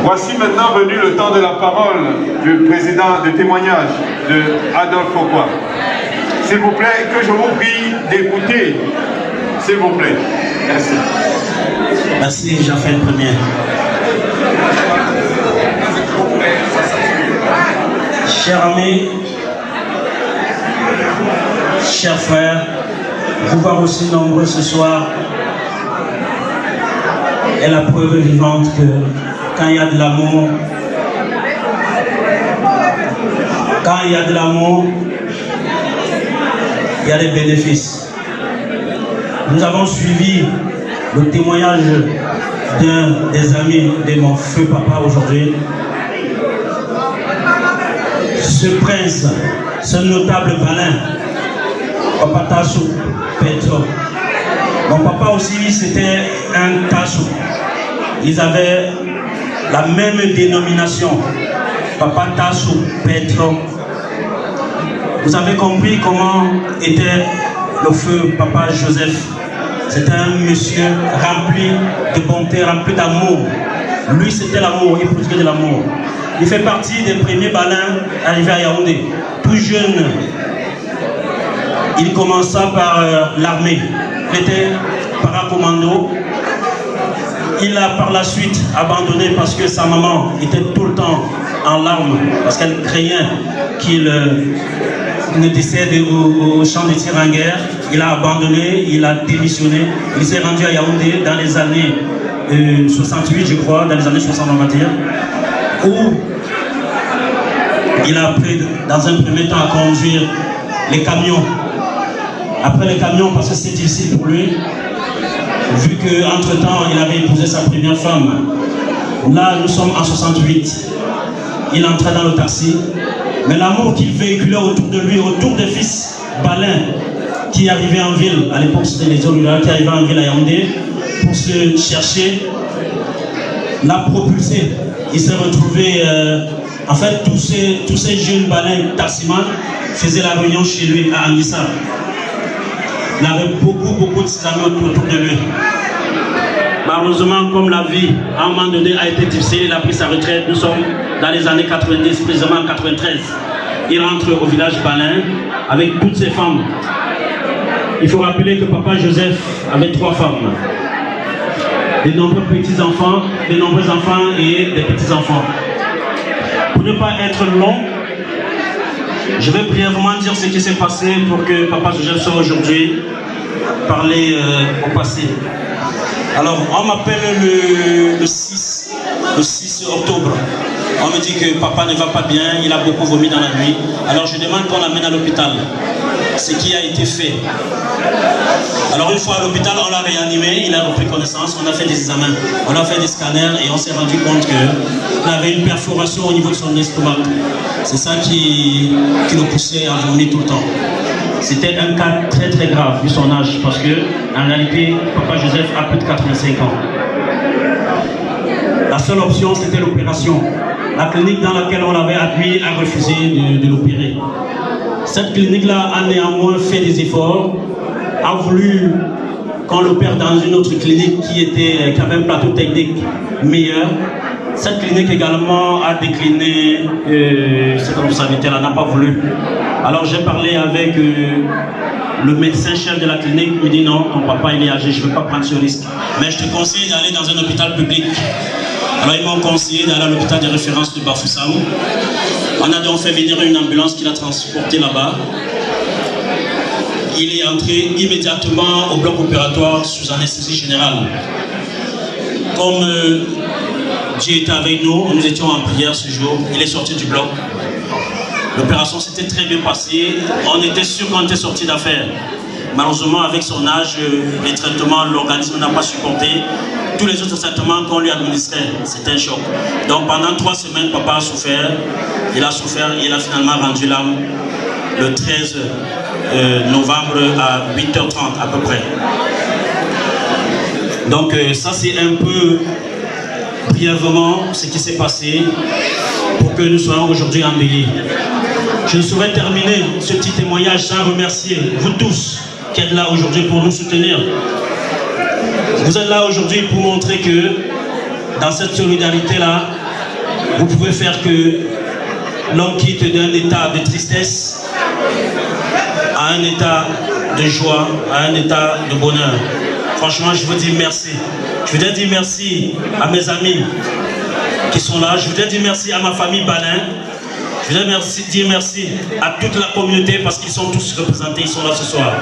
Voici maintenant venu le temps de la parole du président de témoignage de Adolphe Okwa. S'il vous plaît, que je vous prie d'écouter. S'il vous plaît. Merci. Merci, j'en fais une première. Chers amis, chers frères, vous voir aussi nombreux ce soir est la preuve vivante que quand il y a de l'amour, il y a des bénéfices. Nous avons suivi le témoignage d'un des amis de mon feu papa aujourd'hui. Ce prince, ce notable valin, Papa Tassou Petro. Mon papa aussi, c'était un Tassou. Ils avaient la même dénomination, Papa Tassou Petro. Vous avez compris comment était le feu Papa Joseph. C'était un monsieur rempli de bonté, rempli d'amour. Lui, c'était l'amour, il produisait de l'amour. Il fait partie des premiers balins arrivés à Yaoundé. Tout jeune, il commença par l'armée. Il était paracommando. Il a par la suite abandonné parce que sa maman était tout le temps en larmes, parce qu'elle craignait qu'il ne décède au champ de tir en guerre. Il a abandonné, il a démissionné. Il s'est rendu à Yaoundé dans les années 68, je crois, dans les années 60, on va dire, où il a appris dans un premier temps à conduire les camions. Après les camions, parce que c'était difficile pour lui, vu qu'entre-temps, il avait épousé sa première femme. Là, nous sommes en 68. Il entrait dans le taxi. Mais l'amour qu'il véhiculait autour de lui, autour des fils balins qui arrivaient en ville, à l'époque c'était les zones rurales qui arrivaient en ville à Yaoundé, pour se chercher, l'a propulsé. Il s'est retrouvé, en fait, tous ces jeunes balins taximans faisaient la réunion chez lui à Anguissa. Il avait beaucoup de ses amis autour de lui. Malheureusement, comme la vie, à un moment donné, a été difficile, il a pris sa retraite. Nous sommes dans les années 90, précisément en 93. Il rentre au village Balin avec toutes ses femmes. Il faut rappeler que Papa Joseph avait 3 femmes. De nombreux petits-enfants, de nombreux enfants et des petits-enfants. Pour ne pas être long, je vais brièvement dire ce qui s'est passé pour que Papa Joseph soit aujourd'hui parler au passé. Alors, on m'appelle le 6 octobre. On me dit que papa ne va pas bien, il a beaucoup vomi dans la nuit. Alors, je demande qu'on l'amène à l'hôpital. Ce qui a été fait. Alors, une fois à l'hôpital, on l'a réanimé, il a repris connaissance, on a fait des examens, on a fait des scanners et on s'est rendu compte qu'il avait une perforation au niveau de son estomac. C'est ça qui le poussait à vomir tout le temps. C'était un cas très grave vu son âge, parce que en réalité, Papa Joseph a plus de 85 ans. La seule option, c'était l'opération. La clinique dans laquelle on l'avait admis a refusé de l'opérer. Cette clinique-là a néanmoins fait des efforts, a voulu qu'on l'opère dans une autre clinique qui avait un plateau technique meilleur. Cette clinique également a décliné cette responsabilité-là, n'a pas voulu. Alors j'ai parlé avec le médecin chef de la clinique, il me dit non, ton papa il est âgé, je ne veux pas prendre ce risque. Mais je te conseille d'aller dans un hôpital public. Alors ils m'ont conseillé d'aller à l'hôpital de référence de Bafoussam. On a donc fait venir une ambulance qui l'a transporté là-bas. Il est entré immédiatement au bloc opératoire sous anesthésie générale. Comme Dieu était avec nous, nous étions en prière ce jour, il est sorti du bloc. L'opération s'était très bien passée, on était sûr qu'on était sorti d'affaire. Malheureusement, avec son âge, les traitements, l'organisme n'a pas supporté. Tous les autres traitements qu'on lui administrait, c'était un choc. Donc pendant 3 semaines, papa a souffert, il a finalement rendu l'âme le 13 novembre à 8h30 à peu près. Donc ça c'est un peu brièvement ce qui s'est passé pour que nous soyons aujourd'hui endeuillés. Je ne saurais terminer ce petit témoignage sans remercier vous tous qui êtes là aujourd'hui pour nous soutenir. Vous êtes là aujourd'hui pour montrer que dans cette solidarité-là, vous pouvez faire que l'homme quitte d'un état de tristesse à un état de joie, à un état de bonheur. Franchement, je vous dis merci. Je voudrais dire merci à mes amis qui sont là. Je voudrais dire merci à ma famille Balin. Je voudrais dire merci à toute la communauté parce qu'ils sont tous représentés, ils sont là ce soir.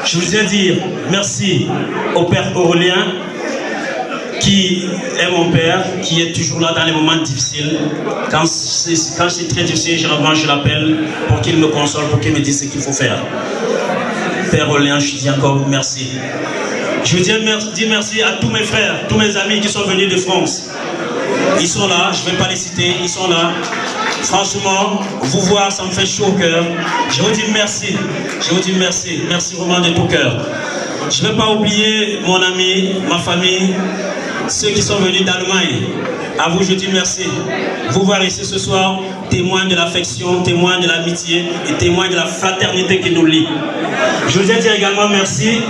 Je voudrais dire merci au Père Aurélien, qui est mon père, qui est toujours là dans les moments difficiles. Quand c'est très difficile, généralement je l'appelle pour qu'il me console, pour qu'il me dise ce qu'il faut faire. Père Aurélien, je dis encore merci. Je veux dire merci à tous mes frères, tous mes amis qui sont venus de France. Ils sont là, je ne vais pas les citer, ils sont là. Franchement, vous voir, ça me fait chaud au cœur. Je vous dis merci. Je vous dis merci. Merci vraiment de tout cœur. Je ne vais pas oublier mon ami, ma famille, ceux qui sont venus d'Allemagne. À vous, je dis merci. Vous voir ici ce soir, témoin de l'affection, témoin de l'amitié et témoin de la fraternité qui nous lie. Je voudrais dire également merci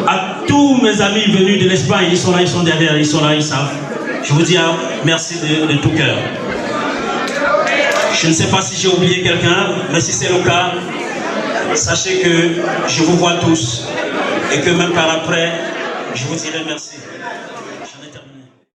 à tous mes amis venus de l'Espagne. Ils sont là, ils sont derrière, ils sont là, ils savent. Je vous dis merci de tout cœur. Je ne sais pas si j'ai oublié quelqu'un, mais si c'est le cas, sachez que je vous vois tous et que même par après, je vous dirai merci.